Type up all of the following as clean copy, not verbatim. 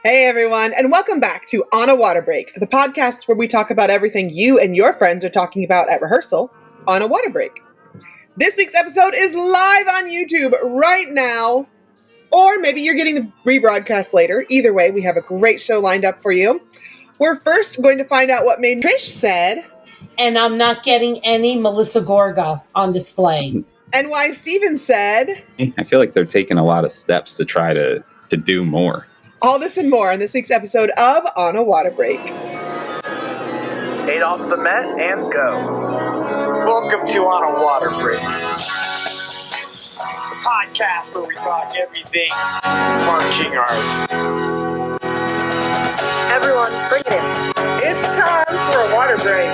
Hey everyone, and welcome back to On a Water Break, the podcast where we talk about everything you and your friends are talking about at rehearsal on a water break. This week's episode is live on YouTube right now, or maybe you're getting the rebroadcast later. Either way, we have a great show lined up for you. We're first going to find out what made Trish said. And I'm not getting any Melissa Gorga on display. And why Steven said. I feel like they're taking a lot of steps to try to do more. All this and more on this week's episode of On a Water Break. 8 off the mat and go. Welcome to On a Water Break, the podcast where we talk everything marching arts. Everyone, bring it in. It's time for a water break.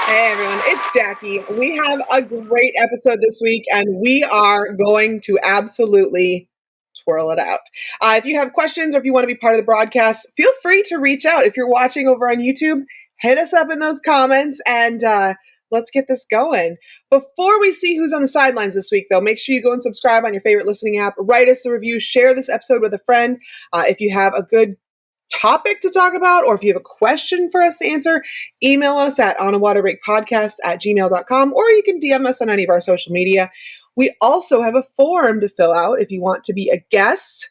Hey everyone, it's Jackie. We have a great episode this week, and we are going to absolutely twirl it out. If you have questions or if you want to be part of the broadcast, feel free to reach out. If you're watching over on YouTube, hit us up in those comments and let's get this going. Before we see who's on the sidelines this week, though, make sure you go and subscribe on your favorite listening app, write us a review, share this episode with a friend. If you have a good topic to talk about, or if you have a question for us to answer, email us at onawaterbreakpodcast@gmail.com, or you can DM us on any of our social media. We also have a form to fill out if you want to be a guest.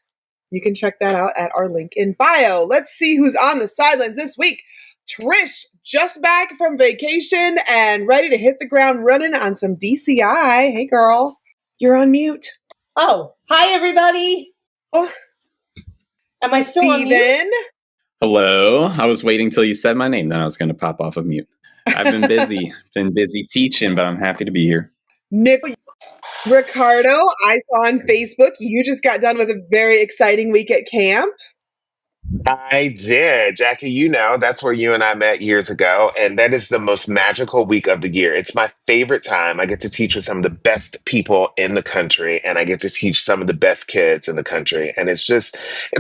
You can check that out at our link in bio. Let's see who's on the sidelines this week. Trish, just back from vacation and ready to hit the ground running on some DCI. Hey, girl, you're on mute. Oh, hi, everybody. Oh, am I still on mute? Steven. Hello. I was waiting till you said my name, then I was going to pop off of mute. I've been busy teaching, but I'm happy to be here. Nick, Ricardo, I saw on Facebook you just got done with a very exciting week at camp. I did. Jackie, you know, that's where you and I met years ago, and that is the most magical week of the year. It's my favorite time. I get to teach with some of the best people in the country, and I get to teach some of the best kids in the country. And it's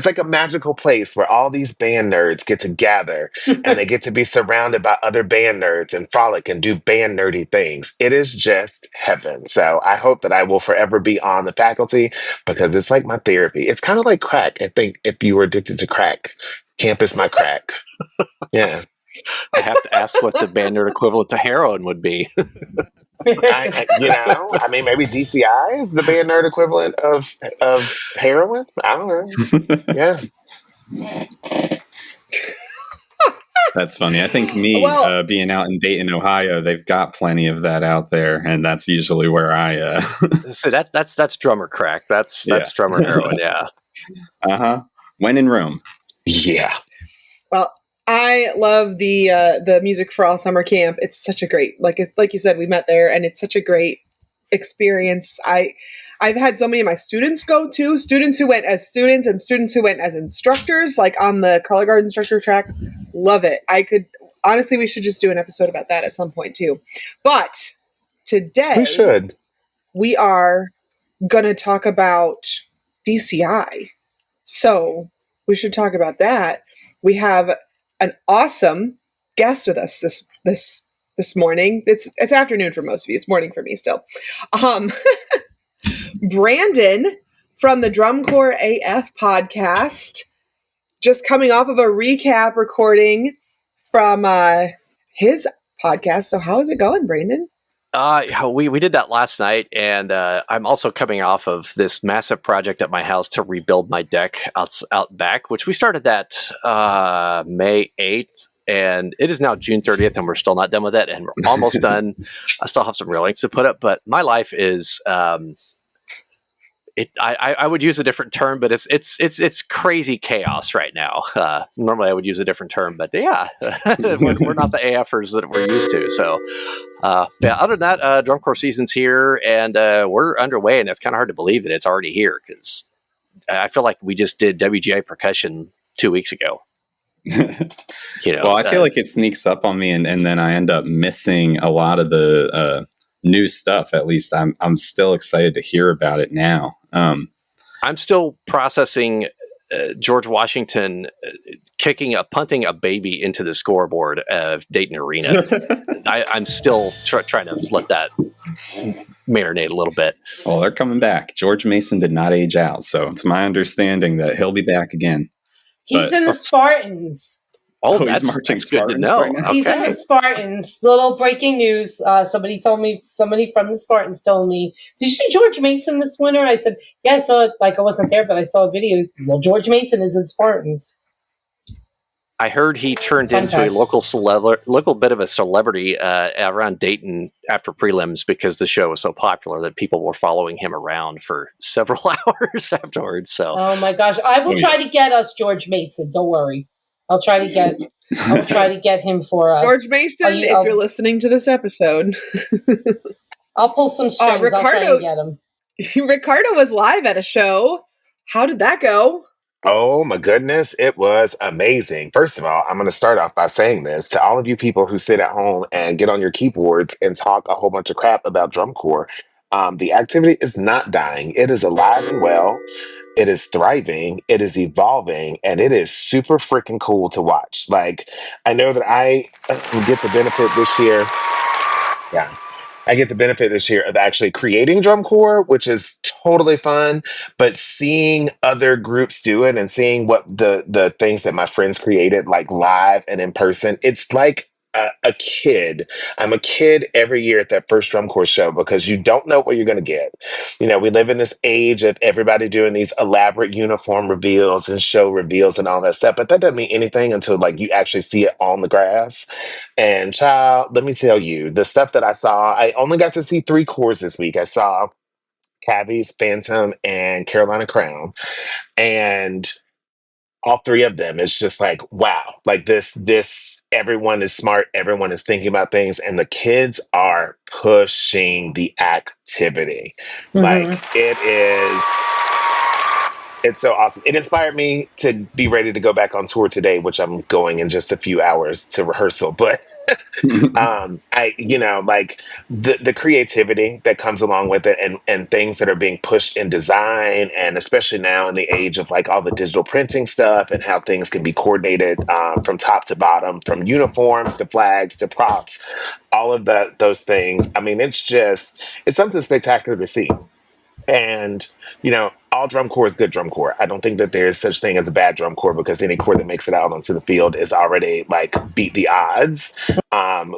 like a magical place where all these band nerds get to gather, and they get to be surrounded by other band nerds and frolic and do band nerdy things. It is just heaven. So I hope that I will forever be on the faculty because it's like my therapy. It's kind of like crack. I think if you were addicted to crack, camp is my crack. Yeah. I have to ask what the band nerd equivalent to heroin would be. Maybe DCI is the band nerd equivalent of heroin. I don't know. Yeah. That's funny. I think being out in Dayton, Ohio, they've got plenty of that out there, and that's usually where I. So that's drummer crack. That's drummer heroin. Yeah. When in Rome. Yeah. Well, I love the Music for All summer camp. It's such a great, like you said, we met there, and it's such a great experience. I've had so many of my students go too. Students who went as students and students who went as instructors, like on the color guard instructor track. Love it. Honestly, we should just do an episode about that at some point too. But today we are going to talk about DCI. So we should talk about that. We have an awesome guest with us this morning. It's afternoon for most of you. It's morning for me still. Brandon from the Drum Corps AF podcast, just coming off of a recap recording from his podcast. So how is it going, Brandon? We did that last night, and I'm also coming off of this massive project at my house to rebuild my deck out back, which we started that May 8th, and it is now June 30th, and we're still not done with it, and we're almost done. I still have some railings to put up, but my life is I would use a different term, but it's crazy chaos right now. Normally I would use a different term, but yeah, we're not the AFers that we're used to. So, other than that, Drum Corps season's here, and we're underway, and it's kind of hard to believe that it's already here because I feel like we just did WGA percussion 2 weeks ago. Well, I feel like it sneaks up on me, and then I end up missing a lot of the new stuff. At least I'm still excited to hear about it now. I'm still processing George Washington punting a baby into the scoreboard of Dayton Arena. I'm still trying to let that marinate a little bit. Well, they're coming back. George Mason did not age out, so it's my understanding that he'll be back again. He's in the Spartans. Oh, he's marching that's Spartans good to know. right now? He's in the Spartans. Little breaking news. Somebody from the Spartans told me, did you see George Mason this winter? I said, yeah, I saw it. Like, I wasn't there, but I saw a video. Well, George Mason is in Spartans. I heard he turned into a local bit of a celebrity around Dayton after prelims because the show was so popular that people were following him around for several hours afterwards. So, oh my gosh, I will try to get us George Mason. Don't worry, I'll try to get him for us. George Mason, if you're listening to this episode, I'll pull some strings. I'll try to get him. Ricardo was live at a show. How did that go? Oh my goodness, it was amazing. First of all, I'm going to start off by saying this to all of you people who sit at home and get on your keyboards and talk a whole bunch of crap about drum corps. The activity is not dying. It is alive and well. It is thriving. It is evolving, and it is super freaking cool to watch. Like, I know that I get the benefit this year. Yeah. I get the benefit this year of actually creating drum corps, which is totally fun. But seeing other groups do it and seeing what the things that my friends created, like live and in person, it's like a kid. I'm a kid every year at that first drum corps show because you don't know what you're going to get. You know, we live in this age of everybody doing these elaborate uniform reveals and show reveals and all that stuff, but that doesn't mean anything until like you actually see it on the grass. And child, let me tell you, the stuff that I saw, I only got to see 3 corps this week. I saw Cabby's, Phantom, and Carolina Crown. And all 3 of them, it's just like, wow, like this, everyone is smart, everyone is thinking about things, and the kids are pushing the activity. Like, it's so awesome. It inspired me to be ready to go back on tour today, which I'm going in just a few hours to rehearsal. But like the creativity that comes along with it and things that are being pushed in design, and especially now in the age of like all the digital printing stuff and how things can be coordinated from top to bottom, from uniforms to flags to props, all of those things. I mean, it's something spectacular to see. And, all drum corps is good drum corps. I don't think that there is such thing as a bad drum corps, because any corps that makes it out onto the field is already like beat the odds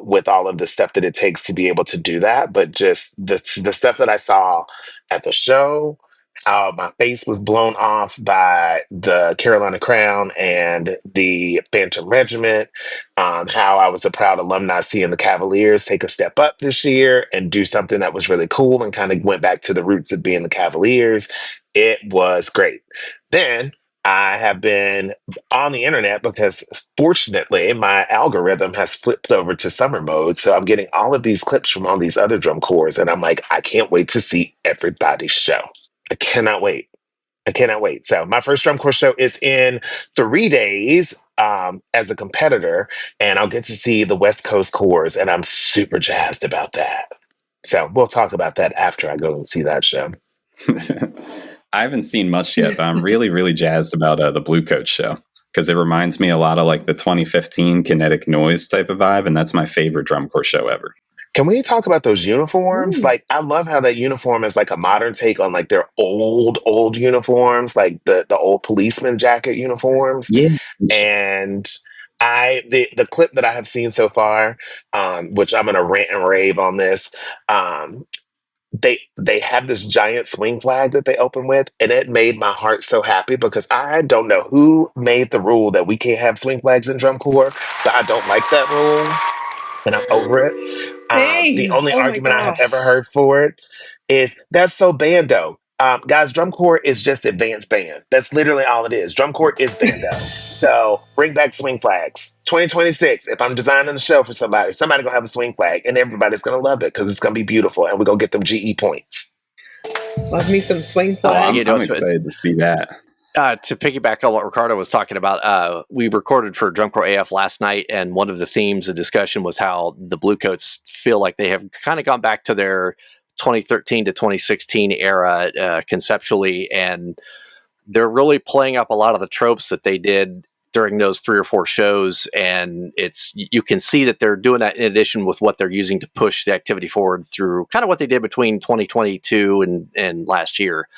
with all of the stuff that it takes to be able to do that. But just the stuff that I saw at the show, how my face was blown off by the Carolina Crown and the Phantom Regiment, how I was a proud alumni seeing the Cavaliers take a step up this year and do something that was really cool and kind of went back to the roots of being the Cavaliers. It was great. Then I have been on the internet because fortunately my algorithm has flipped over to summer mode. So I'm getting all of these clips from all these other drum corps, and I'm like, I can't wait to see everybody's show. I cannot wait. So my first drum corps show is in 3 days as a competitor, and I'll get to see the West Coast corps, and I'm super jazzed about that. So we'll talk about that after I go and see that show. I haven't seen much yet, but I'm really, really jazzed about the Bluecoats show, because it reminds me a lot of like the 2015 Kinetic Noise type of vibe, and that's my favorite drum corps show ever. Can we talk about those uniforms? Like, I love how that uniform is like a modern take on like their old uniforms, like the old policeman jacket uniforms. Yeah. And the clip that I have seen so far, which I'm gonna rant and rave on this, they have this giant swing flag that they open with, and it made my heart so happy, because I don't know who made the rule that we can't have swing flags in drum corps, but I don't like that rule, and I'm over it. The only argument I have ever heard for it is that's so bando. Guys, drum corps is just advanced band. That's literally all it is. Drum corps is bando. So bring back swing flags. 2026, if I'm designing the show for somebody gonna have a swing flag, and everybody's gonna love it because it's gonna be beautiful, and we're gonna get them GE points. Love me some swing flags. I'm excited to see that. To piggyback on what Ricardo was talking about, we recorded for Drum Corps AF last night, and one of the themes of discussion was how the Bluecoats feel like they have kind of gone back to their 2013 to 2016 era conceptually, and they're really playing up a lot of the tropes that they did during those 3 or 4 shows, and you can see that they're doing that in addition with what they're using to push the activity forward through kind of what they did between 2022 and last year.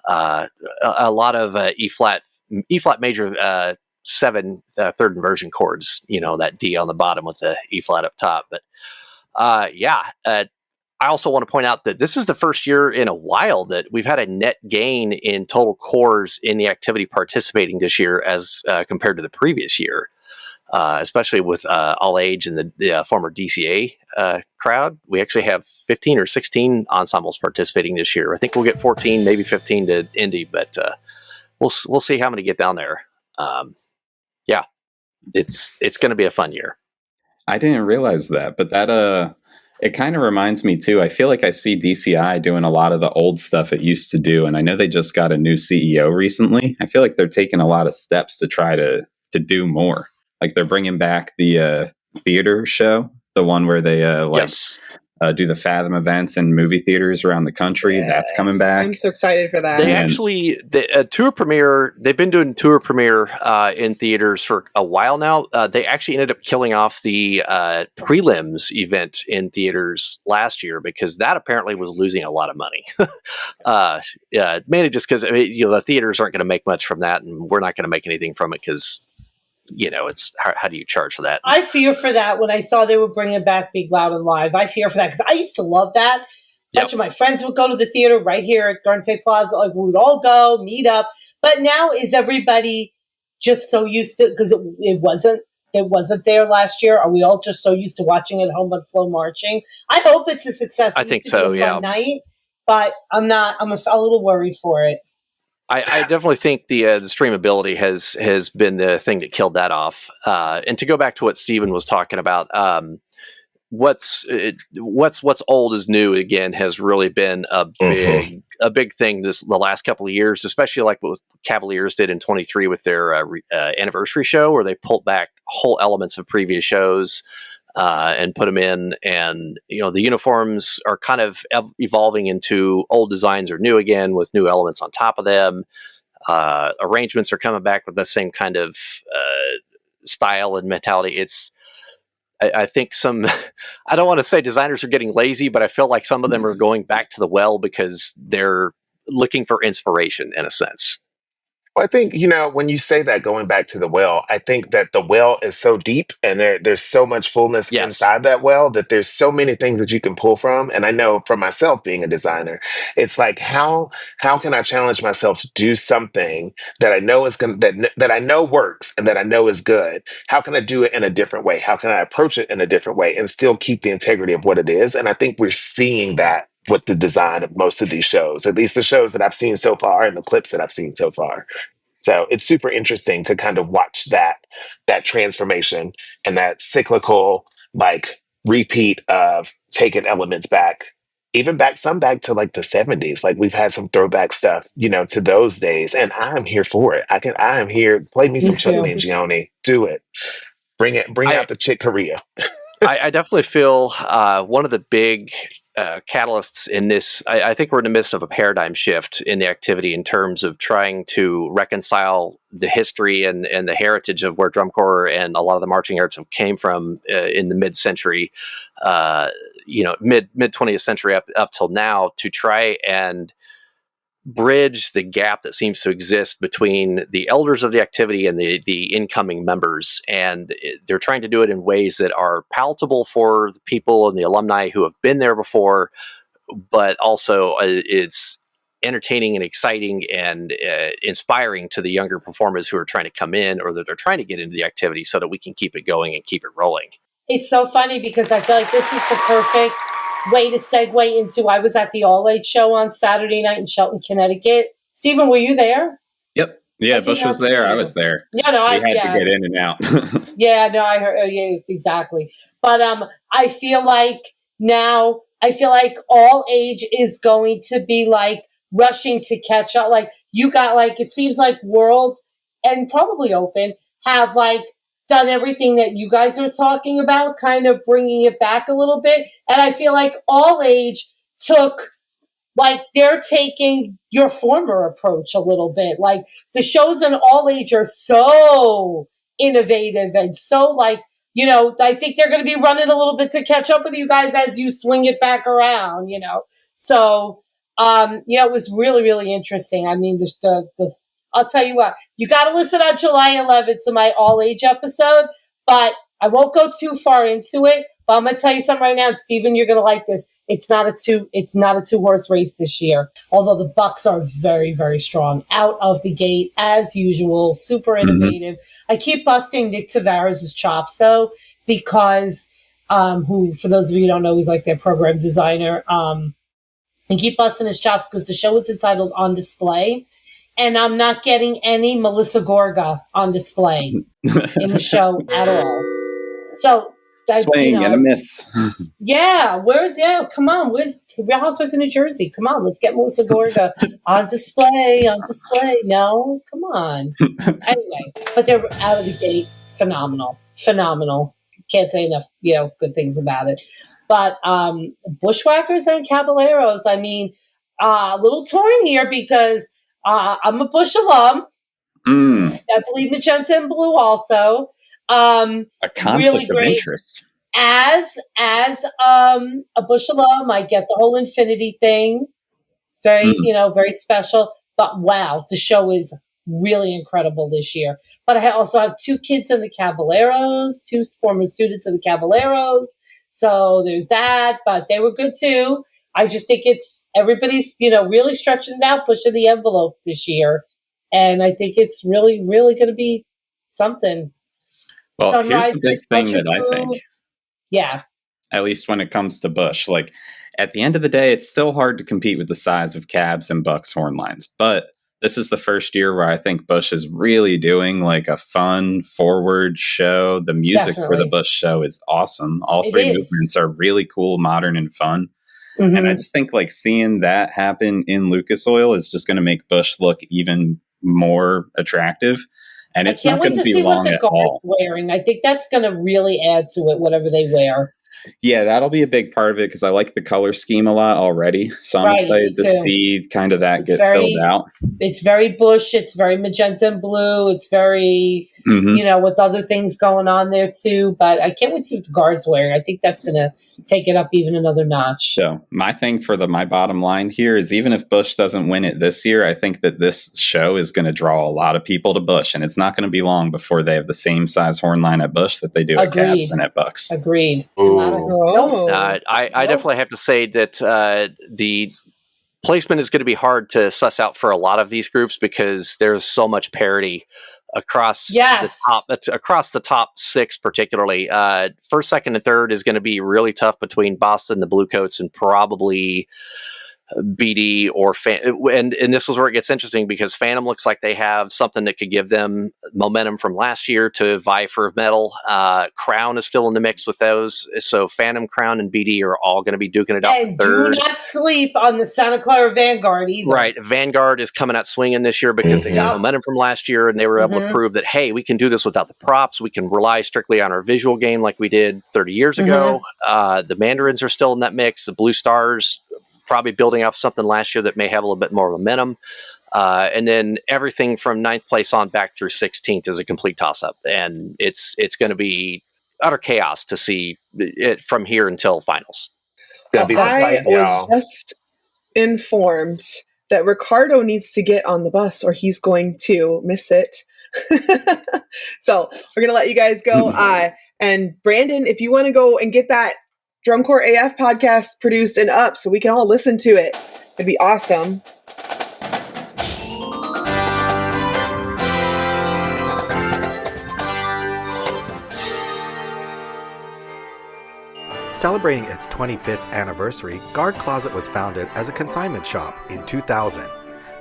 A lot of E flat major 7 third inversion chords, that D on the bottom with the E flat up top. But I also want to point out that this is the first year in a while that we've had a net gain in total cores in the activity participating this year as compared to the previous year, especially with all age and the former DCA crowd. We actually have 15 or 16 ensembles participating this year. I think we'll get 14, maybe 15 to Indy, but we'll see how many get down there. It's going to be a fun year. I didn't realize that, but that it kind of reminds me too. I feel like I see DCI doing a lot of the old stuff it used to do, and I know they just got a new CEO recently. I feel like they're taking a lot of steps to try to do more. Like they're bringing back the theater show, the one where they Yes. Do the Fathom events in movie theaters around the country. Yes. That's coming back. I'm so excited for that. They actually, tour premiere, they've been doing tour premiere in theaters for a while now. They actually ended up killing off the prelims event in theaters last year because that apparently was losing a lot of money. Mainly just because the theaters aren't going to make much from that, and we're not going to make anything from it because it's how do you charge for that? I fear for that when I saw they were bringing back Big Loud and Live. I fear for that because I used to love that. A bunch of my friends would go to the theater right here at Garden State Plaza. Like we would all go meet up. But now is everybody just so used to, because it wasn't there last year? Are we all just so used to watching it at home on Flow Marching? I hope it's a success. I think so. Yeah. Night, but I'm not. I'm a little worried for it. I definitely think the streamability has been the thing that killed that off. And to go back to what Steven was talking about, what's old is new again has really been a big thing the last couple of years, especially like what Cavaliers did in 23 with their anniversary show, where they pulled back whole elements of previous shows. And put them in, and the uniforms are kind of evolving into old designs or new again with new elements on top of them. Arrangements are coming back with the same kind of style and mentality. I think I don't want to say designers are getting lazy, but I feel like some of them are going back to the well because they're looking for inspiration in a sense. Well, I think, when you say that, going back to the well, I think that the well is so deep and there's so much fullness inside that well that there's so many things that you can pull from. And I know for myself being a designer, it's like, how can I challenge myself to do something that I know is that I know works and that I know is good? How can I do it in a different way? How can I approach it in a different way and still keep the integrity of what it is? And I think we're seeing that with the design of most of these shows, at least the shows that I've seen so far and the clips that I've seen so far. So it's super interesting to kind of watch that transformation and that cyclical repeat of taking elements back, even back to like the 70s. Like we've had some throwback stuff, to those days, and I'm here for it. I am here. Play me some Chuck Mangione. Do it. Bring out the Chick Corea. I definitely feel one of the big catalysts in this. I think we're in the midst of a paradigm shift in the activity in terms of trying to reconcile the history and the heritage of where drum corps and a lot of the marching arts came from in the mid-century, mid 20th century up till now, to try and bridge the gap that seems to exist between the elders of the activity and the incoming members. And they're trying to do it in ways that are palatable for the people and the alumni who have been there before, but also it's entertaining and exciting and inspiring to the younger performers who are trying to come in or that are trying to get into the activity so that we can keep it going and keep it rolling. It's so funny because I feel like this is the perfect way to segue into, I was at the All Age show on Saturday night in Shelton, Connecticut. Stephen, were you there? Yep. Yeah, Bush was there. I was there. Yeah, no, we had to get in and out. Yeah, no, I heard. Yeah, exactly. But I feel like now, All Age is going to be rushing to catch up. You got it seems like World and probably Open have done everything that you guys are talking about, kind of bringing it back a little bit. And I feel like All Age took, they're taking your former approach a little bit. The shows in All Age are so innovative and so like, you know, I think they're going to be running a little bit to catch up with you guys as you swing it back around, you know. So, yeah, it was really, really interesting. I mean, I'll tell you what, you got to listen on July 11th to my all age episode, but I won't go too far into it. But I'm going to tell you something right now, and Stephen, you're going to like this. It's not a two horse race this year. Although the Bucks are very, very strong out of the gate as usual, super innovative. I keep busting Nick Tavares' chops though, because who, for those of you who don't know, he's like their program designer. And keep busting his chops because the show is entitled On Display, and I'm not getting any Melissa Gorga on display in the show at all. So. Swing and a miss. Come on, where's Real Housewives of New Jersey? Come on, let's get Melissa Gorga on display. No, come on. Anyway, but they're out of the gate, phenomenal. Can't say enough, good things about it. But Bushwhackers and Caballeros, I mean, a little torn here because I'm a Bush alum. I believe Magenta and Blue also. A conflict really of interest. As a Bush alum, I get the whole infinity thing. Very, very special. But wow, the show is really incredible this year. But I also have 2 kids in the Caballeros, 2 former students in the Caballeros. So there's that, but they were good too. I just think everybody's, really stretching it out, pushing the envelope this year. And I think it's really, really going to be something. Well, Sunrise, here's the big thing that I think. Yeah. At least when it comes to Bush. Like, at the end of the day, it's still hard to compete with the size of Cabs and Bucks horn lines. But this is the first year where I think Bush is really doing like a fun, forward show. The music for the Bush show is awesome. All 3 movements are really cool, modern, and fun. And I just think like seeing that happen in Lucas Oil is just going to make Bush look even more attractive. And it's not going to be long at all. Wearing, I think that's going to really add to it, whatever they wear. Yeah, that'll be a big part of it because I like the color scheme a lot already. So I'm excited to see kind of that get filled out. It's very Bush. It's very magenta and blue. It's very, with other things going on there too. But I can't wait to see what the guard's wearing. I think that's going to take it up even another notch. So my thing for my bottom line here is even if Bush doesn't win it this year, I think that this show is going to draw a lot of people to Bush. And it's not going to be long before they have the same size horn line at Bush that they do at Cabs and at Bucks. Agreed. I definitely have to say that the placement is going to be hard to suss out for a lot of these groups because there's so much parity across the top 6 particularly. First, second, and third is going to be really tough between Boston, the Bluecoats, and probably BD or and this is where it gets interesting because Phantom looks like they have something that could give them momentum from last year to vie for medal. Crown is still in the mix with those, so Phantom, Crown, and BD are all going to be duking it out for third. Do not sleep on the Santa Clara Vanguard either. Right, Vanguard is coming out swinging this year because they got momentum from last year, and they were able to prove that hey, we can do this without the props. We can rely strictly on our visual game like we did 30 years ago. The Mandarins are still in that mix. The Blue Stars probably building off something last year that may have a little bit more momentum. And then everything from 9th place on back through 16th is a complete toss-up. And it's going to be utter chaos to see it from here until finals. I was just informed that Ricardo needs to get on the bus or he's going to miss it. So we're going to let you guys go. And Brandon, if you want to go and get that Drumcore AF podcast produced and up so we can all listen to it, it'd be awesome. Celebrating its 25th anniversary, Guard Closet was founded as a consignment shop in 2000.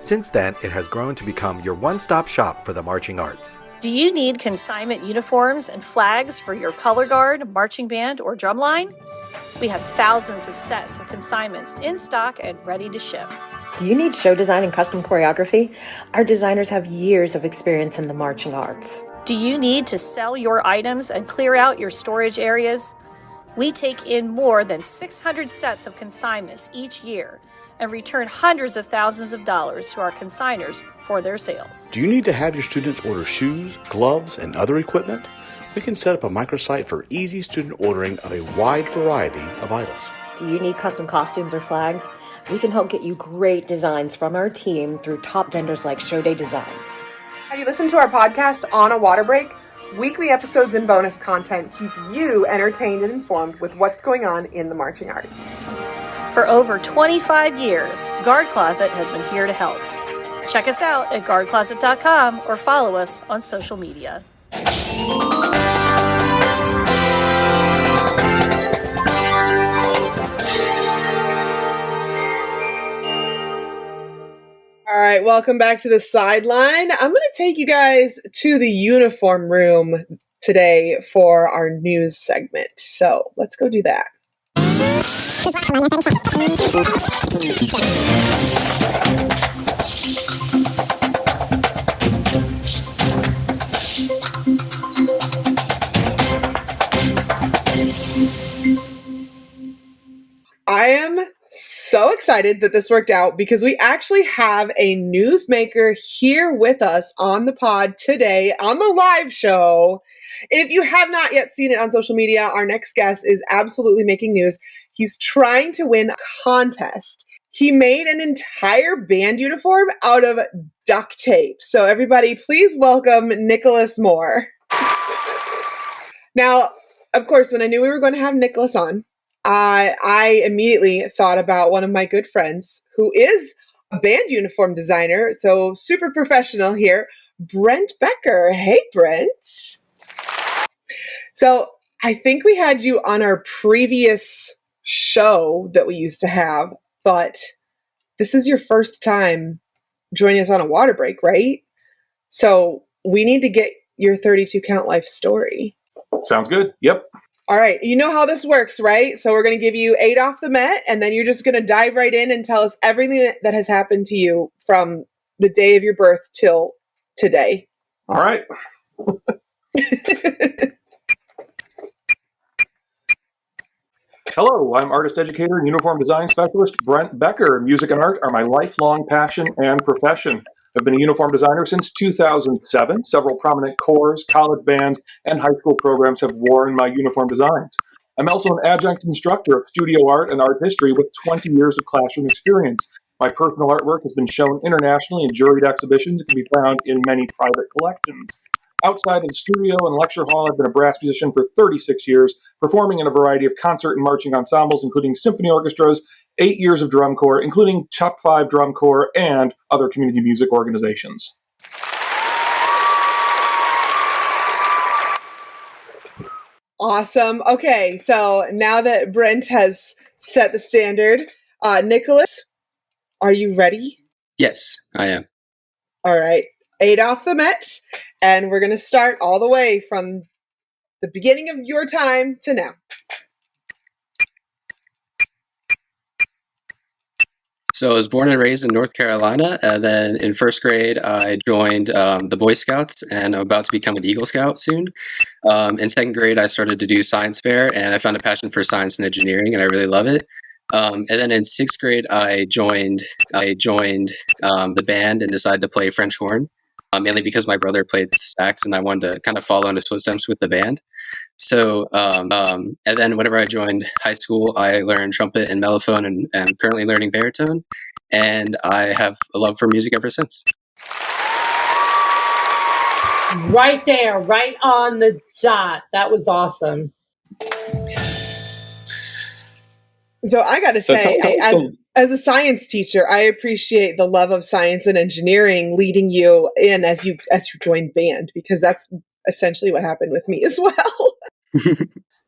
Since then, it has grown to become your one-stop shop for the marching arts. Do you need consignment uniforms and flags for your color guard, marching band, or drumline? We have thousands of sets of consignments in stock and ready to ship. Do you need show design and custom choreography? Our designers have years of experience in the marching arts. Do you need to sell your items and clear out your storage areas? We take in more than 600 sets of consignments each year. and return hundreds of thousands of dollars to our consigners for their sales. Do you need to have your students order shoes, gloves, and other equipment? We can set up a microsite for easy student ordering of a wide variety of items. Do you need custom costumes or flags? We can help get you great designs from our team through top vendors like Show Day Designs. Have you listened to our podcast On a Water Break? Weekly episodes and bonus content keep you entertained and informed with what's going on in the marching arts. For over 25 years, Guard Closet has been here to help. Check us out at guardcloset.com or follow us on social media. All right, welcome back to the sideline. I'm going to take you guys to the uniform room today for our news segment. So let's go do that. I am so excited that this worked out because we actually have a newsmaker here with us on the pod today on the live show. If you have not yet seen it on social media, our next guest is absolutely making news. He's trying to win a contest. He made an entire band uniform out of duct tape. So everybody, please welcome Nicholas Moore. Now, of course, when I knew we were going to have Nicholas on, I immediately thought about one of my good friends who is a band uniform designer, so super professional here, Brent Becker. Hey, Brent. So I think we had you on our previous show that we used to have, but this is your first time joining us on a water break, right? So we need to get your 32 count life story. Sounds good. Yep. All right. You know how this works, right? So we're going to give you 8 off the Met, and then you're just going to dive right in and tell us everything that has happened to you from the day of your birth till today. All right. Hello, I'm artist educator and uniform design specialist Brent Becker. Music and art are my lifelong passion and profession. I've been a uniform designer since 2007. Several prominent corps, college bands, and high school programs have worn my uniform designs. I'm also an adjunct instructor of studio art and art history with 20 years of classroom experience. My personal artwork has been shown internationally in juried exhibitions and can be found in many private collections. Outside of the studio and lecture hall, I've been a brass musician for 36 years, performing in a variety of concert and marching ensembles, including symphony orchestras, 8 years of drum corps, including top 5 drum corps and other community music organizations. Awesome. Okay, so now that Brent has set the standard, Nicholas, are you ready? Yes, I am. All right. 8 off the Met, and we're going to start all the way from the beginning of your time to now. So I was born and raised in North Carolina, and then in first grade I joined the Boy Scouts, and I'm about to become an Eagle Scout soon. In second grade I started to do science fair, and I found a passion for science and engineering, and I really love it. And then in sixth grade I joined the band and decided to play French horn, mainly because my brother played sax, and I wanted to kind of follow in his footsteps with the band. So, and then whenever I joined high school, I learned trumpet and mellophone, and I'm currently learning baritone, and I have a love for music ever since. Right there, right on the dot. That was awesome. So I got to say, as a science teacher, I appreciate the love of science and engineering leading you in as you joined band, because that's essentially what happened with me as well.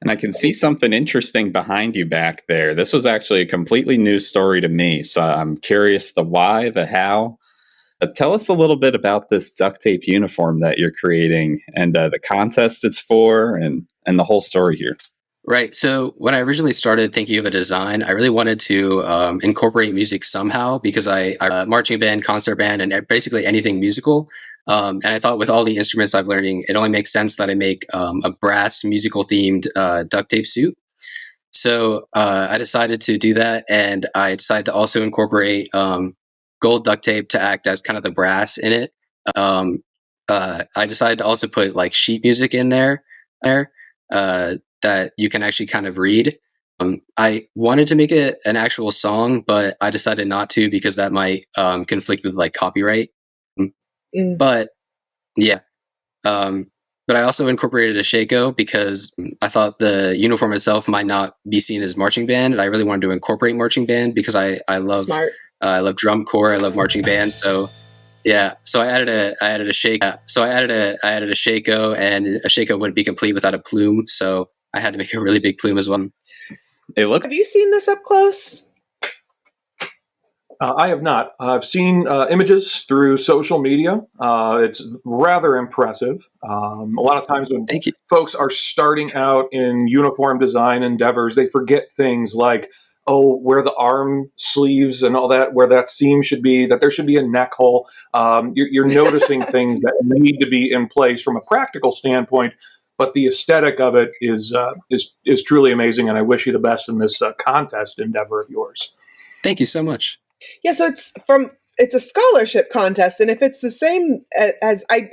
And I can see something interesting behind you back there. This was actually a completely new story to me. So I'm curious the why, the how. Tell us a little bit about this duct tape uniform that you're creating and the contest it's for and the whole story here. Right. So when I originally started thinking of a design, I really wanted to incorporate music somehow, because I marching band, concert band, and basically anything musical. And I thought with all the instruments I've learning, it only makes sense that I make a brass musical themed duct tape suit. So I decided to do that, and I decided to also incorporate gold duct tape to act as kind of the brass in it. I decided to also put like sheet music in there that you can actually kind of read. I wanted to make it an actual song, but I decided not to because that might conflict with like copyright. But yeah. But I also incorporated a shako because I thought the uniform itself might not be seen as marching band, and I really wanted to incorporate marching band because I love Smart. I love drum corps, I love marching band. So yeah, so I added a shako. So I added a shako, and a shako wouldn't be complete without a plume. So I had to make a really big plume as well. Have you seen this up close? I have not. I've seen images through social media. It's rather impressive. A lot of times when folks are starting out in uniform design endeavors, they forget things like, where the arm sleeves and all that, where that seam should be, that there should be a neck hole. You're noticing things that need to be in place from a practical standpoint, but the aesthetic of it is truly amazing, and I wish you the best in this contest endeavor of yours. Thank you so much. Yeah, so it's a scholarship contest, and if it's the same as I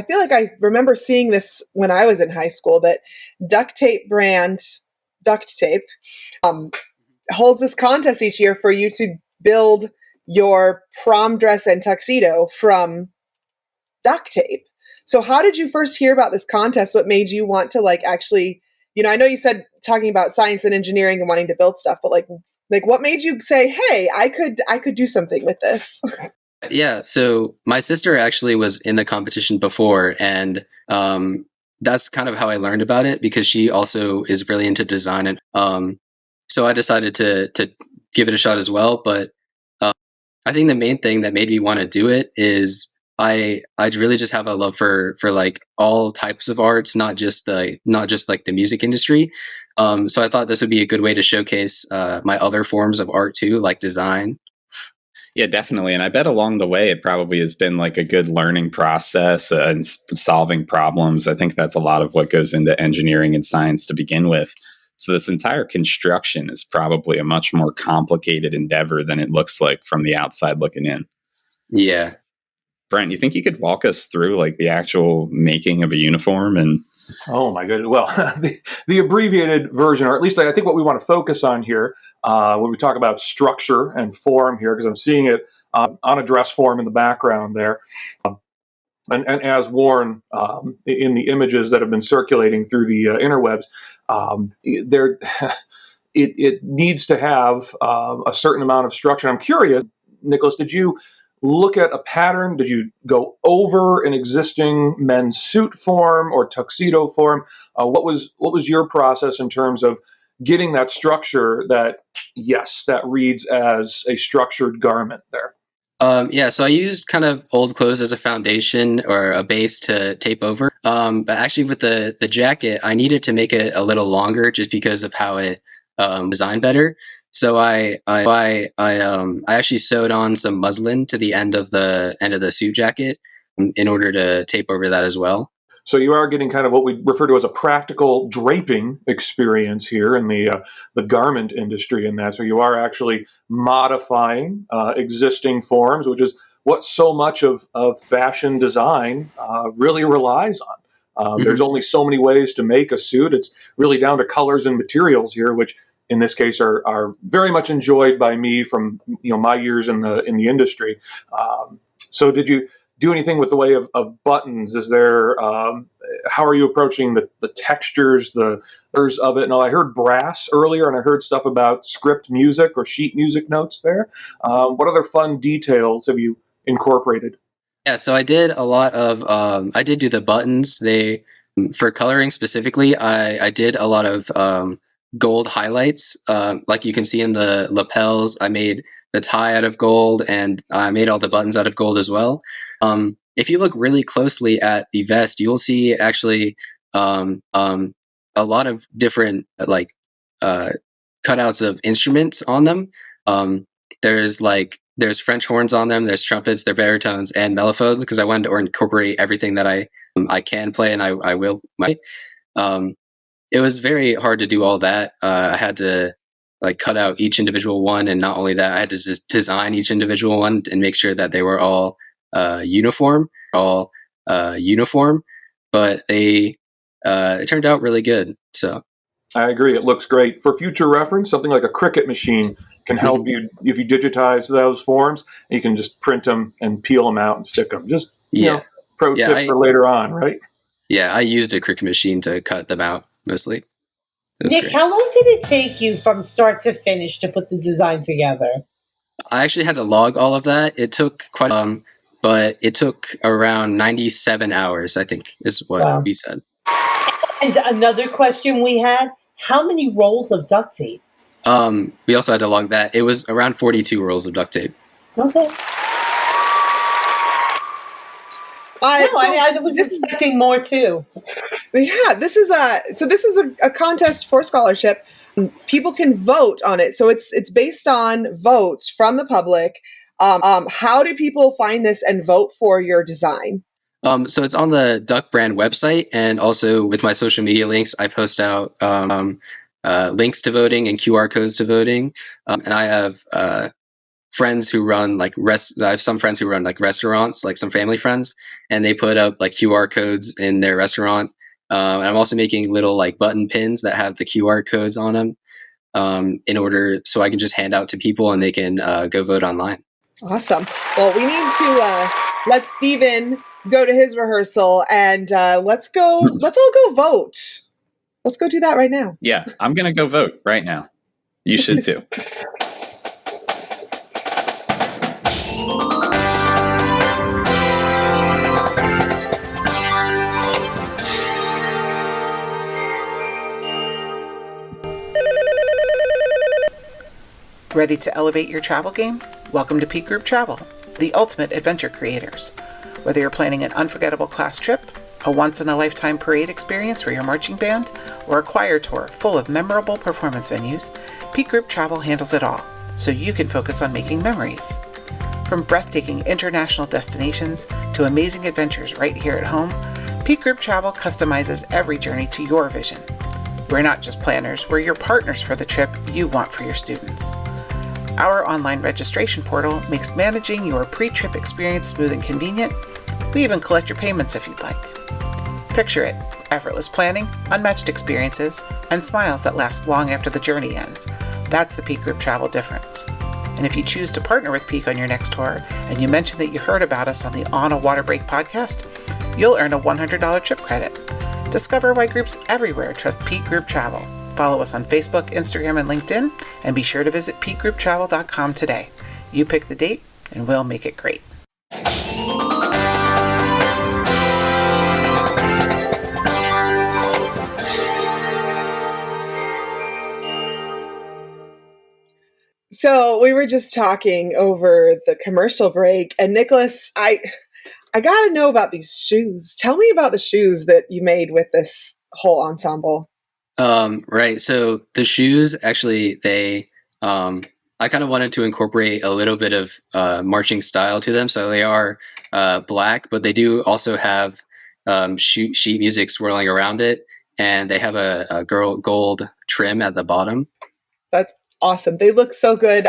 feel like I remember seeing this when I was in high school, that Duct-Tape brand Duct-Tape holds this contest each year for you to build your prom dress and tuxedo from duct tape. So how did you first hear about this contest? What made you want to actually, I know you said talking about science and engineering and wanting to build stuff, but like what made you say, hey, I could do something with this? Yeah, so my sister actually was in the competition before, and that's kind of how I learned about it because she also is really into design, and so I decided to give it a shot as well. But I think the main thing that made me want to do it is I really just have a love for like all types of arts, not just like the music industry. So I thought this would be a good way to showcase my other forms of art too, like design. Yeah, definitely. And I bet along the way, it probably has been like a good learning process and solving problems. I think that's a lot of what goes into engineering and science to begin with. So this entire construction is probably a much more complicated endeavor than it looks like from the outside looking in. Yeah. Brent, you think you could walk us through like the actual making of a uniform? And oh my goodness. Well, the abbreviated version, or at least I think what we want to focus on here when we talk about structure and form here, because I'm seeing it on a dress form in the background there. And as worn in the images that have been circulating through the interwebs, it needs to have a certain amount of structure. I'm curious, Nicholas, did you look at a pattern? Did you go over an existing men's suit form or tuxedo form? What was your process in terms of getting that structure that reads as a structured garment there? Yeah, so I used kind of old clothes as a foundation or a base to tape over. But actually with the jacket, I needed to make it a little longer just because of how it designed better. So I actually sewed on some muslin to the end of the suit jacket in order to tape over that as well. So you are getting kind of what we refer to as a practical draping experience here in the garment industry in that. So you are actually modifying existing forms, which is what so much of fashion design really relies on. There's only so many ways to make a suit. It's really down to colors and materials here, which in this case are very much enjoyed by me from my years in the industry. So did you do anything with the way of buttons? Is there how are you approaching the textures, the colors of it? Now I heard brass earlier, and I heard stuff about script music or sheet music notes there. What other fun details have you incorporated? Yeah, so I did a lot of I did do the buttons. For coloring specifically, I did a lot of gold highlights. Like you can see in the lapels, I made the tie out of gold, and I made all the buttons out of gold as well. If you look really closely at the vest, you will see actually a lot of different cutouts of instruments on them. There's French horns on them, there's trumpets, there's baritones, and mellophones, because I wanted to incorporate everything that I can play and I will play. it was very hard to do all that. I had to like cut out each individual one, and not only that, I had to just design each individual one and make sure that they were all uniform. But they it turned out really good. So I agree. It looks great. For future reference, something like a Cricut machine can help you if you digitize those forms. You can just print them and peel them out and stick them. Just pro tip for later on, right? Yeah, I used a Cricut machine to cut them out mostly. Nick, how long did it take you from start to finish to put the design together? I actually had to log all of that. It took quite but it took around 97 hours, I think, is what we said. And another question we had, how many rolls of duct tape? We also had to log that. It was around 42 rolls of duct tape. Okay. I was expecting more too. Yeah, this is a contest for scholarship. People can vote on it, so it's based on votes from the public. How do people find this and vote for your design? So it's on the Duck brand website, and also with my social media links, I post out links to voting and QR codes to voting. And I have friends who run I have some friends who run like restaurants, like some family friends, and they put up like QR codes in their restaurant. And I'm also making little like button pins that have the QR codes on them, in order so I can just hand out to people and they can go vote online. Awesome. Well, we need to let Steven go to his rehearsal, and let's all go vote. Let's go do that right now. Yeah, I'm going to go vote right now. You should too. Ready to elevate your travel game? Welcome to Peak Group Travel, the ultimate adventure creators. Whether you're planning an unforgettable class trip, a once-in-a-lifetime parade experience for your marching band, or a choir tour full of memorable performance venues, Peak Group Travel handles it all, so you can focus on making memories. From breathtaking international destinations to amazing adventures right here at home, Peak Group Travel customizes every journey to your vision. We're not just planners, we're your partners for the trip you want for your students. Our online registration portal makes managing your pre-trip experience smooth and convenient. We even collect your payments if you'd like. Picture it, effortless planning, unmatched experiences, and smiles that last long after the journey ends. That's the Peak Group Travel difference. And if you choose to partner with Peak on your next tour, and you mention that you heard about us on the On a Water Break podcast, you'll earn a $100 trip credit. Discover why groups everywhere trust Peak Group Travel. Follow us on Facebook, Instagram, and LinkedIn, and be sure to visit peakgrouptravel.com today. You pick the date, and we'll make it great. So we were just talking over the commercial break, and Nicholas, I got to know about these shoes. Tell me about the shoes that you made with this whole ensemble. Right. So the shoes, actually, I kind of wanted to incorporate a little bit of marching style to them. So they are black, but they do also have sheet music swirling around it, and they have a gold trim at the bottom. That's awesome. They look so good.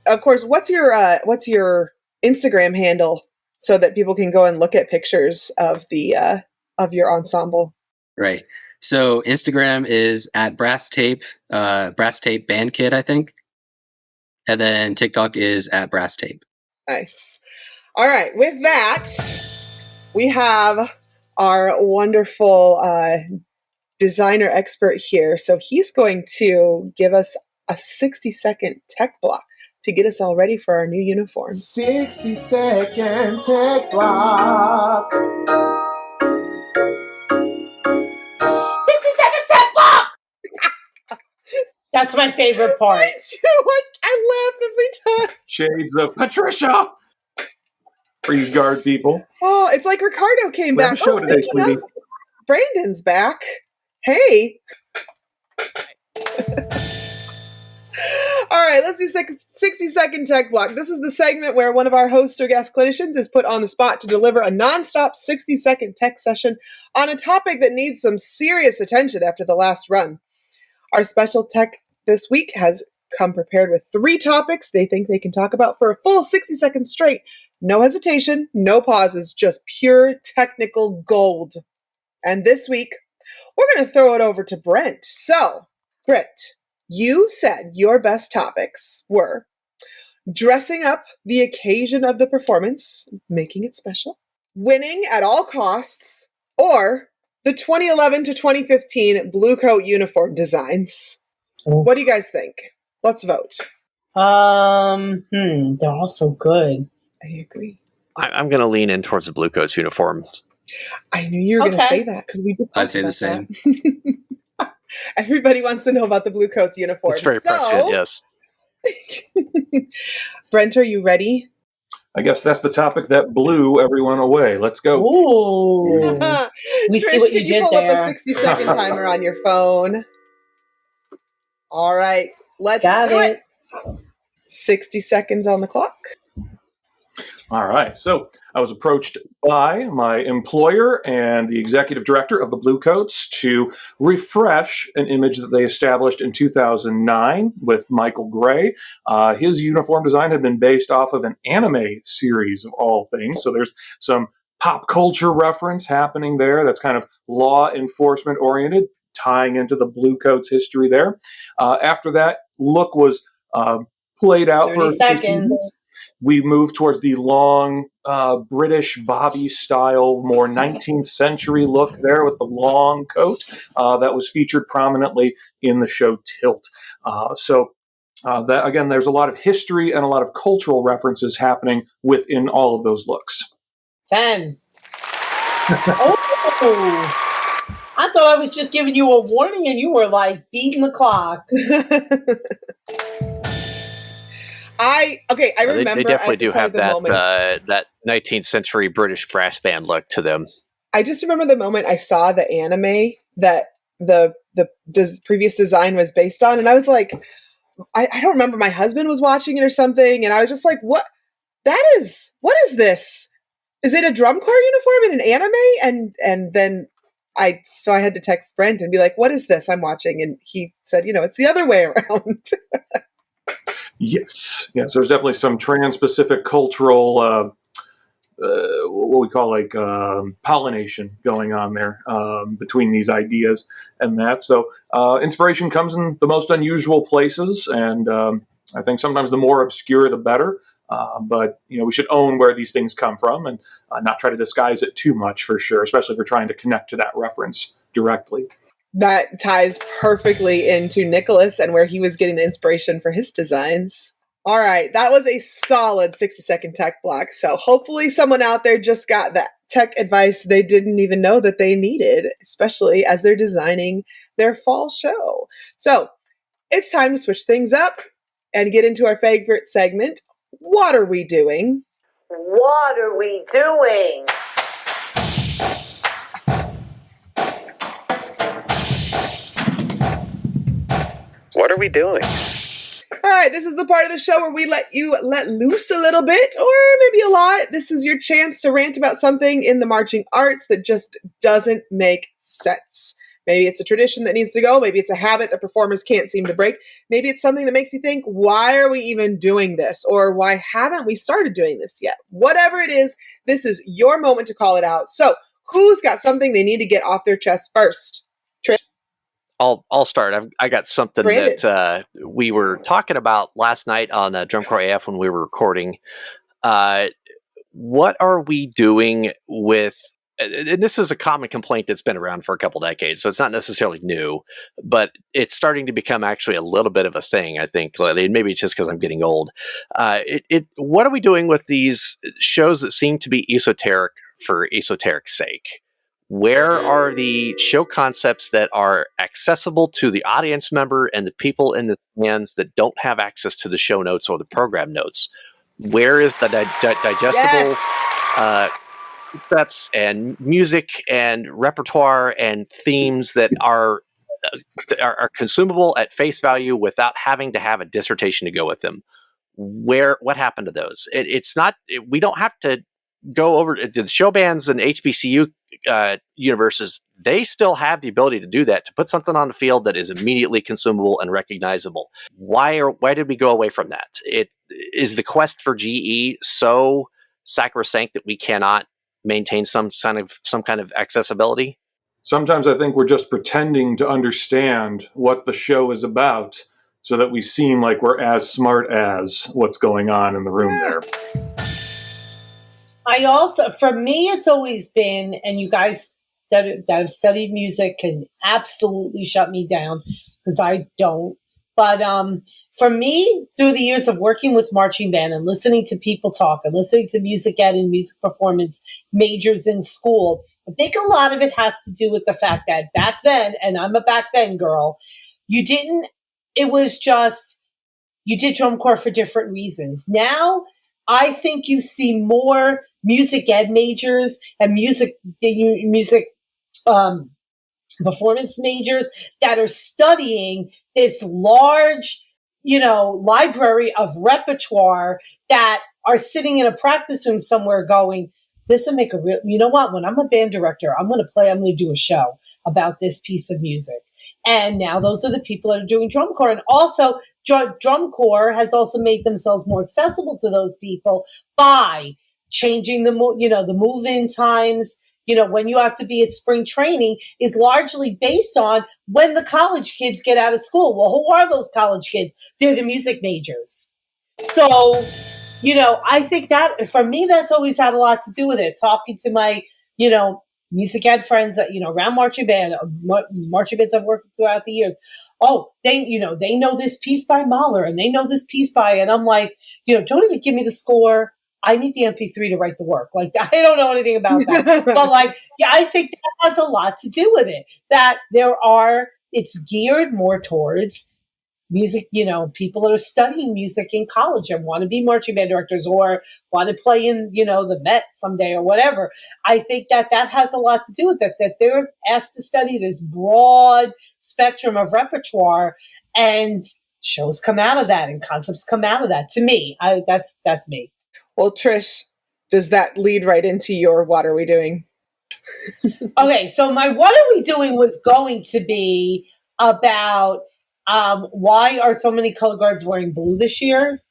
Of course, what's your Instagram handle so that people can go and look at pictures of your ensemble? Right. So Instagram is at Brass Tape Band Kit, I think. And then TikTok is at Brass Tape. Nice. All right. With that, we have our wonderful designer expert here. So he's going to give us a 60-second tech block to get us all ready for our new uniforms. 60-second tech block. 60-second tech block! That's my favorite part. I laugh every time. Shades of Patricia for you guard people. Oh, it's like Ricardo came We have back. a show today, Speaking sweetie. of, Brandon's back. Hey. All right, let's do 60-second tech block. This is the segment where one of our hosts or guest clinicians is put on the spot to deliver a nonstop 60-second tech session on a topic that needs some serious attention after the last run. Our special tech this week has come prepared with 3 topics they think they can talk about for a full 60 seconds straight. No hesitation, no pauses, just pure technical gold. And this week, we're going to throw it over to Brent. So, Brent, you said your best topics were dressing up the occasion of the performance, making it special, winning at all costs, or the 2011 to 2015 Bluecoat uniform designs. What do you guys think? Let's vote. They're all so good. I agree. I'm going to lean in towards the Bluecoats uniforms. I knew you were going to say that because we just I'd say the same. Everybody wants to know about the Bluecoats uniform. It's very prescient, yes. Brent, are you ready? I guess that's the topic that blew everyone away. Let's go. Ooh. We Trish, see what you can did pull there. up a 60-second timer on your phone? All right, let's Got do it. 60 seconds on the clock. All right. So I was approached by my employer and the executive director of the Bluecoats to refresh an image that they established in 2009 with Michael Gray. His uniform design had been based off of an anime series of all things. So there's some pop culture reference happening there that's kind of law enforcement oriented, tying into the Bluecoats history there. After that, look was played out 30 for seconds. We moved towards the long British Bobby style, more 19th century look there with the long coat that was featured prominently in the show Tilt. That again, there's a lot of history and a lot of cultural references happening within all of those looks. 10. Oh, I thought I was just giving you a warning and you were like beating the clock. I remember. They definitely do have that moment. that 19th century British brass band look to them. I just remember the moment I saw the anime that the previous design was based on, and I was like, I don't remember. My husband was watching it or something, and I was just like, what is this? Is it a drum corps uniform in an anime? And then I had to text Brent and be like, what is this I'm watching? And he said, it's the other way around. Yes. There's definitely some trans-Pacific cultural, what we call pollination going on there between these ideas and that. So inspiration comes in the most unusual places, and I think sometimes the more obscure, the better. But we should own where these things come from and not try to disguise it too much, for sure, especially if we're trying to connect to that reference directly. That ties perfectly into Nicholas and where he was getting the inspiration for his designs. All right, that was a solid 60-second tech block. So hopefully someone out there just got that tech advice they didn't even know that they needed, especially as they're designing their fall show. So it's time to switch things up and get into our favorite segment. What are we doing? What are we doing? What are we doing? All right, this is the part of the show where we let you let loose a little bit, or maybe a lot. This is your chance to rant about something in the marching arts that just doesn't make sense. Maybe it's a tradition that needs to go. Maybe it's a habit that performers can't seem to break. Maybe it's something that makes you think, why are we even doing this? Or why haven't we started doing this yet? Whatever it is, this is your moment to call it out. So who's got something they need to get off their chest first? Trish? I'll start. I got something Brandon. that we were talking about last night on Drum Corps AF when we were recording. What are we doing with, and this is a common complaint that's been around for a couple decades, so it's not necessarily new, but it's starting to become actually a little bit of a thing, I think. Maybe it's just because I'm getting old. What are we doing with these shows that seem to be esoteric for esoteric's sake? Where are the show concepts that are accessible to the audience member and the people in the stands that don't have access to the show notes or the program notes? Where is the digestible concepts and music and repertoire and themes that are are consumable at face value without having to have a dissertation to go with them. What happened to those? We don't have to go over the show bands and HBCU universes. They still have the ability to do that, to put something on the field that is immediately consumable and recognizable. Why did we go away from that? It is the quest for GE so sacrosanct that we cannot maintain some kind of accessibility. Sometimes I think we're just pretending to understand what the show is about so that we seem like we're as smart as what's going on in the room there. I also, for me, it's always been, and you guys that have studied music can absolutely shut me down because I don't. But for me, through the years of working with marching band and listening to people talk and listening to music ed and music performance majors in school, I think a lot of it has to do with the fact that back then, and I'm a back then girl, you did drum corps for different reasons. Now, I think you see more music ed majors and music performance majors that are studying this large, library of repertoire that are sitting in a practice room somewhere going, this will make you know what, when I'm a band director, I'm going to do a show about this piece of music. And now those are the people that are doing drum corps. And also drum corps has also made themselves more accessible to those people by changing the move-in times. When you have to be at spring training is largely based on when the college kids get out of school. Well, who are those college kids? They're the music majors. So, I think that for me, that's always had a lot to do with it. Talking to my, music ed friends that, around marching bands I've worked with throughout the years. Oh, they know this piece by Mahler and they know this piece by, and I'm like, don't even give me the score. I need the MP3 to write the work. Like, I don't know anything about that. But I think that has a lot to do with it. That it's geared more towards music, people that are studying music in college and want to be marching band directors or want to play in, the Met someday or whatever. I think that has a lot to do with it, that they're asked to study this broad spectrum of repertoire, and shows come out of that and concepts come out of that. To me, that's me. Well, Trish, does that lead right into your What Are We Doing? Okay, so my What Are We Doing was going to be about why are so many color guards wearing blue this year?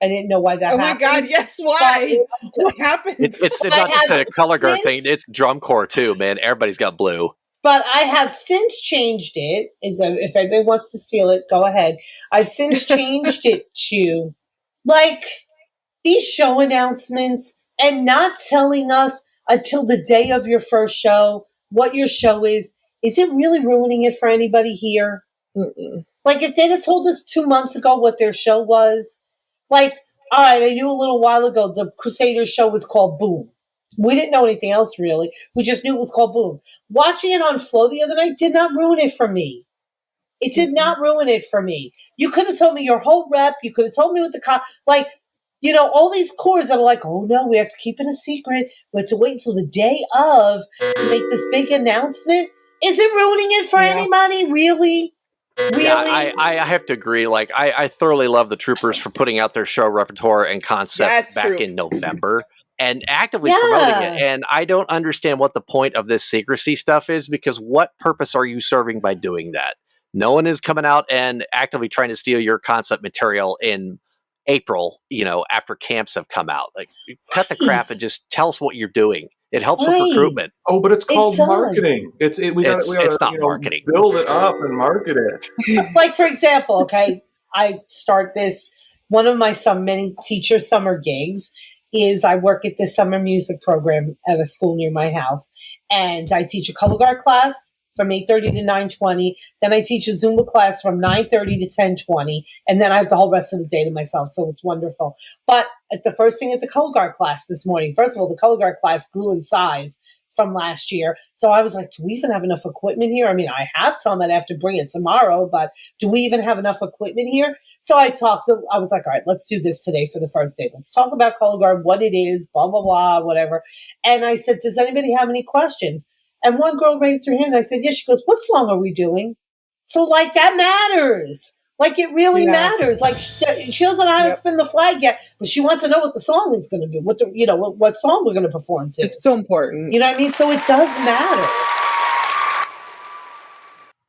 I didn't know why that happened. Oh my God, yes, why? What happened? It's not just a color guard thing, it's drum corps too, man. Everybody's got blue. But I have since changed it. If anybody wants to steal it, go ahead. I've since changed it to, these show announcements and not telling us until the day of your first show what your show is it really ruining it for anybody here? Mm-mm. If they'd have told us 2 months ago what their show was, all right, I knew a little while ago the Crusaders show was called Boom. We didn't know anything else really. We just knew it was called Boom. Watching it on Flow the other night did not ruin it for me. It did not ruin it for me. You could have told me your whole rep. You could have told me what all these corps that are like, oh no, we have to keep it a secret. We have to wait until the day of to make this big announcement. Is it ruining it for anybody? Really? Really? Yeah, I have to agree. I thoroughly love the Troopers for putting out their show repertoire and concept back in November and actively promoting it. And I don't understand what the point of this secrecy stuff is, because what purpose are you serving by doing that? No one is coming out and actively trying to steal your concept material in April, after camps have come out. Cut the crap and just tell us what you're doing. It helps with recruitment. Oh, but it's called marketing. It's not marketing. Build it up and market it. For example, okay, I start this. One of my many teacher summer gigs is I work at this summer music program at a school near my house, and I teach a color guard class from 8:30 to 9:20. Then I teach a Zumba class from 9:30 to 10:20. And then I have the whole rest of the day to myself. So it's wonderful. But at the first thing at the color guard class this morning, first of all, the color guard class grew in size from last year. So I was like, do we even have enough equipment here? I mean, I have some that I have to bring it tomorrow, but do we even have enough equipment here? So I was like, all right, let's do this today for the first day. Let's talk about color guard, what it is, blah, blah, blah, whatever. And I said, does anybody have any questions? And one girl raised her hand. I said, yes. She goes, what song are we doing? So like that matters. Like it really matters. Like she doesn't know how to spin the flag yet, but she wants to know what the song is going to do. What song we're going to perform to. It's so important. You know what I mean? So it does matter.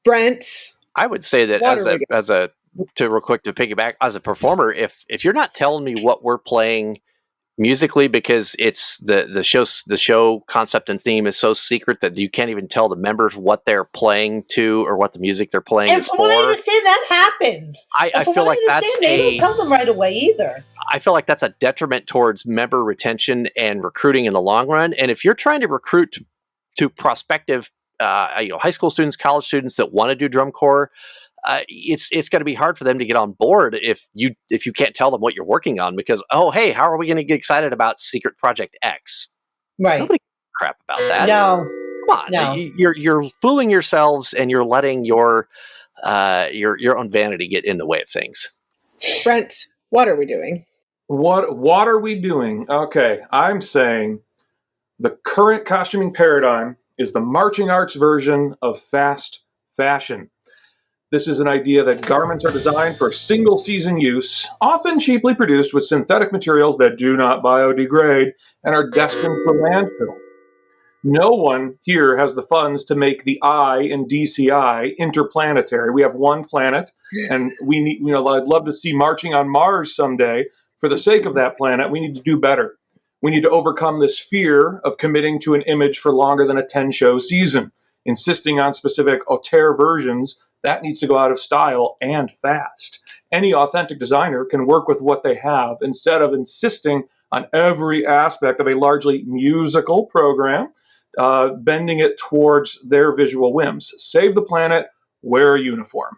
Brent, I would say that real quick to piggyback, as a performer, if you're not telling me what we're playing musically, because it's the show concept and theme is so secret that you can't even tell the members what they're playing to or what the music they're playing And is from for. what I understand, that happens. I feel like they don't tell them right away either. I feel like that's a detriment towards member retention and recruiting in the long run. And if you're trying to recruit to prospective high school students, college students that want to do drum corps, it's going to be hard for them to get on board if you can't tell them what you're working on, because hey, how are we going to get excited about Secret Project X? Right. Nobody gives a crap about that. No. Come on. No. You're fooling yourselves, and you're letting your own vanity get in the way of things. Brent, what are we doing? What are we doing? Okay, I'm saying the current costuming paradigm is the marching arts version of fast fashion. This is an idea that garments are designed for single-season use, often cheaply produced with synthetic materials that do not biodegrade and are destined for landfill. No one here has the funds to make the I in DCI interplanetary. We have one planet, and we need, I'd love to see marching on Mars someday. For the sake of that planet, we need to do better. We need to overcome this fear of committing to an image for longer than a 10-show season, insisting on specific auteur versions. That needs to go out of style and fast. Any authentic designer can work with what they have instead of insisting on every aspect of a largely musical program, bending it towards their visual whims. Save the planet, wear a uniform.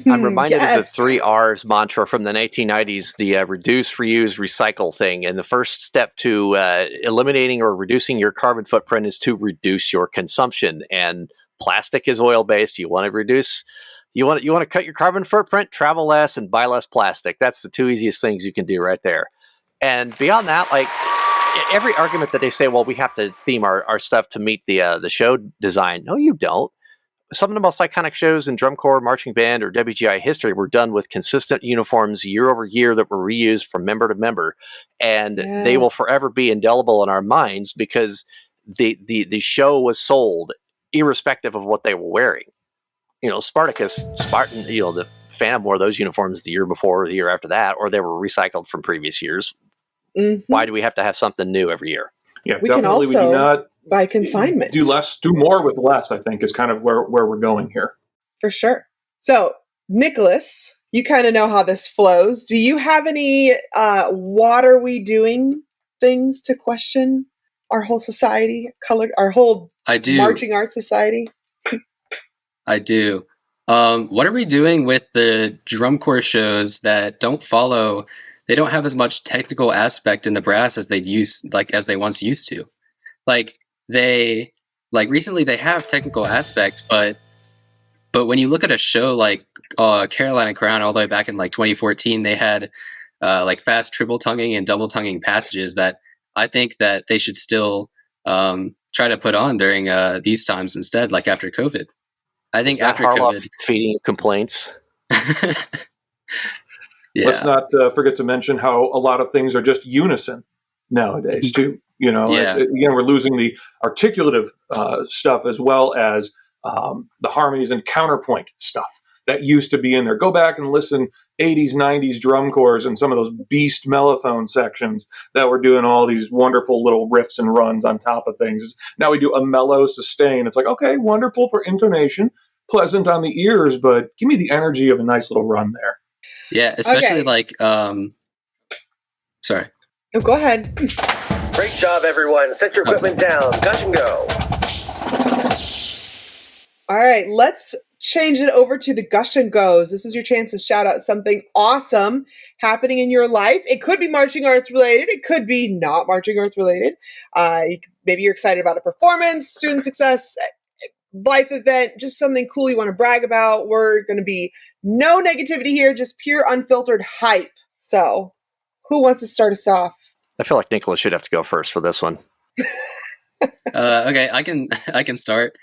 I'm reminded of the 3 R's mantra from the 1990s, the reduce, reuse, recycle thing. And the first step to eliminating or reducing your carbon footprint is to reduce your consumption. And plastic is oil-based. You want to reduce, you want to cut your carbon footprint, travel less, and buy less plastic. That's the 2 easiest things you can do right there. And beyond that, like every argument that they say, well, we have to theme our stuff to meet the show design. No, you don't. Some of the most iconic shows in drum corps, marching band, or WGI history were done with consistent uniforms year over year that were reused from member to member. And they will forever be indelible in our minds because the show was sold irrespective of what they were wearing. Spartan, the Phantom wore those uniforms the year before or the year after that, or they were recycled from previous years. Mm-hmm. Why do we have to have something new every year? Yeah, we can also we do not by consignment. Do more with less, I think, is kind of where we're going here. For sure. So, Nicholas, you kind of know how this flows. Do you have any what are we doing things to question our whole society, our whole marching arts society? I do. What are we doing with the drum corps shows that don't follow? They don't have as much technical aspect in the brass as they once used to. Recently they have technical aspects, but when you look at a show like Carolina Crown all the way back in 2014, they had fast triple tonguing and double tonguing passages that I think that they should still try to put on during these times instead, like after COVID. I think after COVID, feeding complaints. Yeah. Let's not forget to mention how a lot of things are just unison nowadays too. Again, we're losing the articulative stuff as well as the harmonies and counterpoint stuff that used to be in there. Go back and listen 80s, 90s drum corps and some of those beast mellophone sections that were doing all these wonderful little riffs and runs on top of things. Now we do a mellow sustain. It's like, okay, wonderful for intonation, pleasant on the ears, but give me the energy of a nice little run there. Yeah, especially sorry. Oh, go ahead. Great job, everyone. Set your equipment down. Gush Go. All right, let's change it over to the Gush and Goes. This is your chance to shout out something awesome happening in your life. It could be marching arts related. It could be not marching arts related. Maybe you're excited about a performance, student success, life event, just something cool you want to brag about. We're going to be no negativity here, just pure unfiltered hype. So who wants to start us off? I feel like Nicholas should have to go first for this one. Okay, I can start.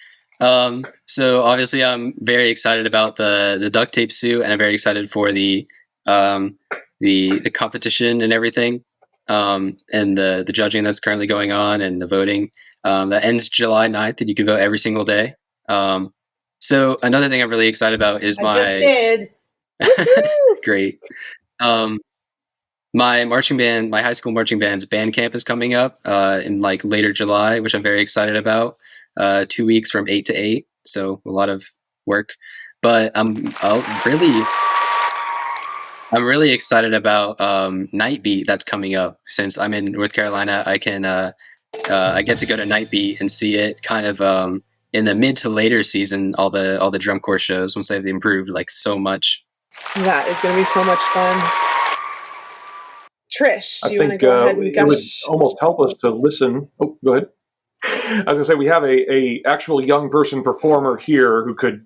So obviously I'm very excited about the duct tape suit, and I'm very excited for the competition and everything, and the judging that's currently going on and the voting that ends July 9th, and you can vote every single day. So another thing I'm really excited about is I just did. great. My marching band, my high school marching band's band camp is coming up in like later July, which I'm very excited about. 2 weeks from 8 to 8, so a lot of work. But I'm really excited about Night Beat that's coming up. Since I'm in North Carolina, I get to go to Night Beat and see it kind of in the mid to later season. All the drum corps shows, once they've improved like so much. That is going to be so much fun. Trish, I do you want to think go ahead and it would gush? almost help us to listen. Oh, go ahead. I was gonna say we have a actual young person performer here who could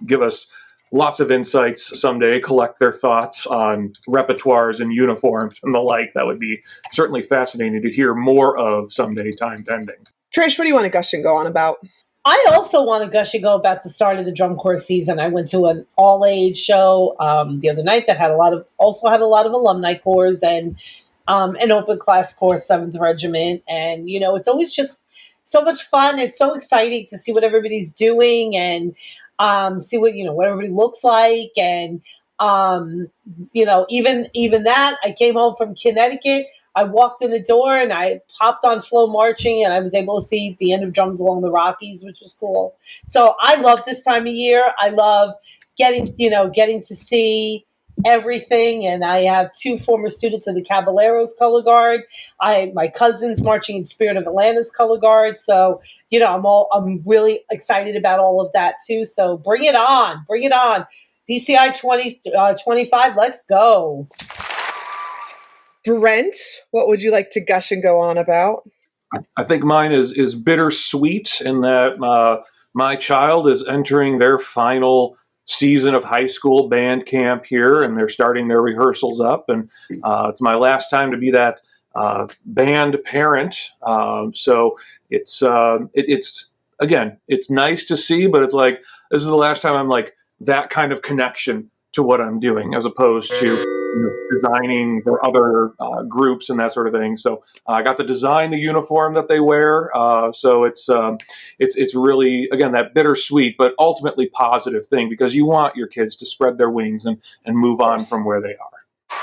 give us lots of insights someday, collect their thoughts on repertoires and uniforms and the like. That would be certainly fascinating to hear more of someday, time pending. Trish, what do you want to gush and go on about? I also want to gush and go about the start of the drum corps season. I went to an all-age show the other night that had a lot of alumni corps and an open class corps, 7th Regiment. And, it's always just so much fun. It's so exciting to see what everybody's doing and see what everybody looks like. And, even that, I came home from Connecticut. I walked in the door and I popped on Flow Marching, and I was able to see the end of Drums Along the Rockies, which was cool. So I love this time of year. I love getting to see everything. And I have 2 former students of the Caballeros Color Guard. My cousin's marching in Spirit of Atlanta's Color Guard. So, I'm really excited about all of that too. So bring it on. DCI 2025, let's go. Brent, what would you like to gush and go on about? I think mine is bittersweet in that my child is entering their final season of high school band camp here, and they're starting their rehearsals up. And it's my last time to be that band parent. So it's again, it's nice to see, but it's like this is the last time I'm like that kind of connection to what I'm doing, as opposed to designing for other groups and that sort of thing. So I got to design the uniform that they wear. So it's really, again, that bittersweet, but ultimately positive thing, because you want your kids to spread their wings and move on from where they are.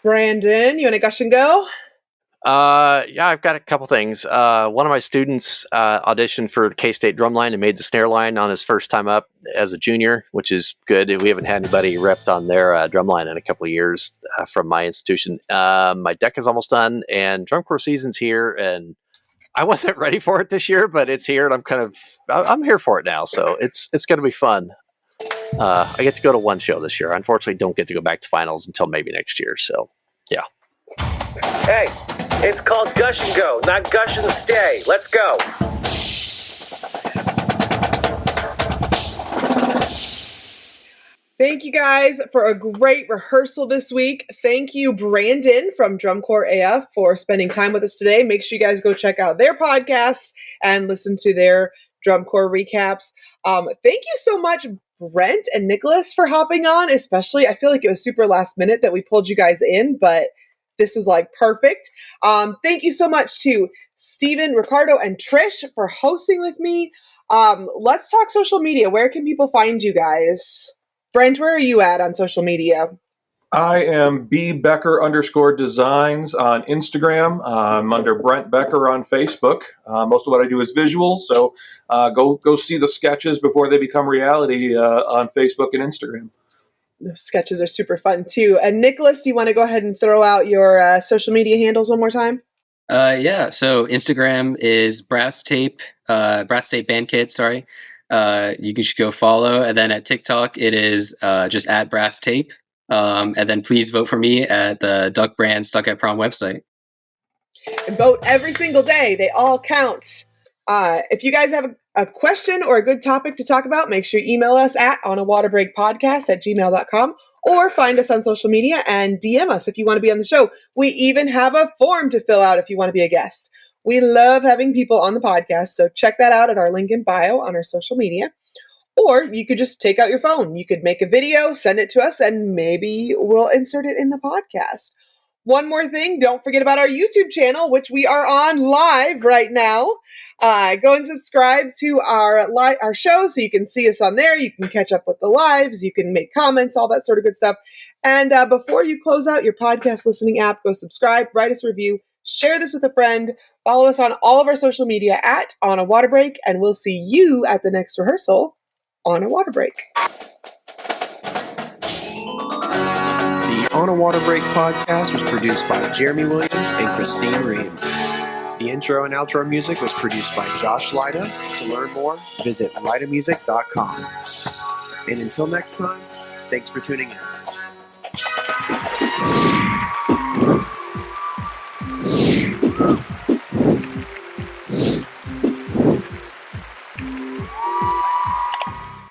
Brandon, you want to gush and go? Yeah, I've got a couple things. One of my students auditioned for the K-State drumline and made the snare line on his first time up as a junior, which is good. We haven't had anybody repped on their drumline in a couple of years from my institution. My deck is almost done, and drum corps season's here, and I wasn't ready for it this year, but it's here, and I'm here for it now, so it's going to be fun. I get to go to one show this year. I unfortunately don't get to go back to finals until maybe next year, so yeah. Hey, it's called Gush and Go, not Gush and Stay. Let's go. Thank you guys for a great rehearsal this week. Thank you, Brandon from Drum Corps AF, for spending time with us today. Make sure you guys go check out their podcast and listen to their Drum Corps recaps. Thank you so much, Brent and Nicholas, for hopping on. Especially, I feel like it was super last minute that we pulled you guys in, but this was like perfect. Thank you so much to Steven, Ricardo, and Trish for hosting with me. Let's talk social media. Where can people find you guys? Brent, where are you at on social media? I am B.Becker_designs on Instagram. I'm under Brent Becker on Facebook. Most of what I do is visual, so go see the sketches before they become reality on Facebook and Instagram. Those sketches are super fun too. And Nicholas, do you want to go ahead and throw out your social media handles one more time? Yeah. So Instagram is Brass Tape Band Kit. Sorry. You should go follow. And then at TikTok, it is just at Brass Tape. And then please vote for me at the Duck Brand Stuck at Prom website. And vote every single day. They all count. If you guys have a question or a good topic to talk about, make sure you email us at onawaterbreakpodcast@gmail.com or find us on social media and DM us if you want to be on the show. We even have a form to fill out if you want to be a guest. We love having people on the podcast, so check that out at our link in bio on our social media. Or you could just take out your phone. You could make a video, send it to us, and maybe we'll insert it in the podcast. One more thing, don't forget about our YouTube channel, which we are on live right now. Go and subscribe to our show so you can see us on there. You can catch up with the lives. You can make comments, all that sort of good stuff. And before you close out your podcast listening app, go subscribe, write us a review, share this with a friend, follow us on all of our social media at On a Water Break, and we'll see you at the next rehearsal on a water break. The On a Water Break podcast was produced by Jeremy Williams and Christine Ream. The intro and outro music was produced by Josh Lyda. To learn more, visit lydamusic.com. And until next time, thanks for tuning in.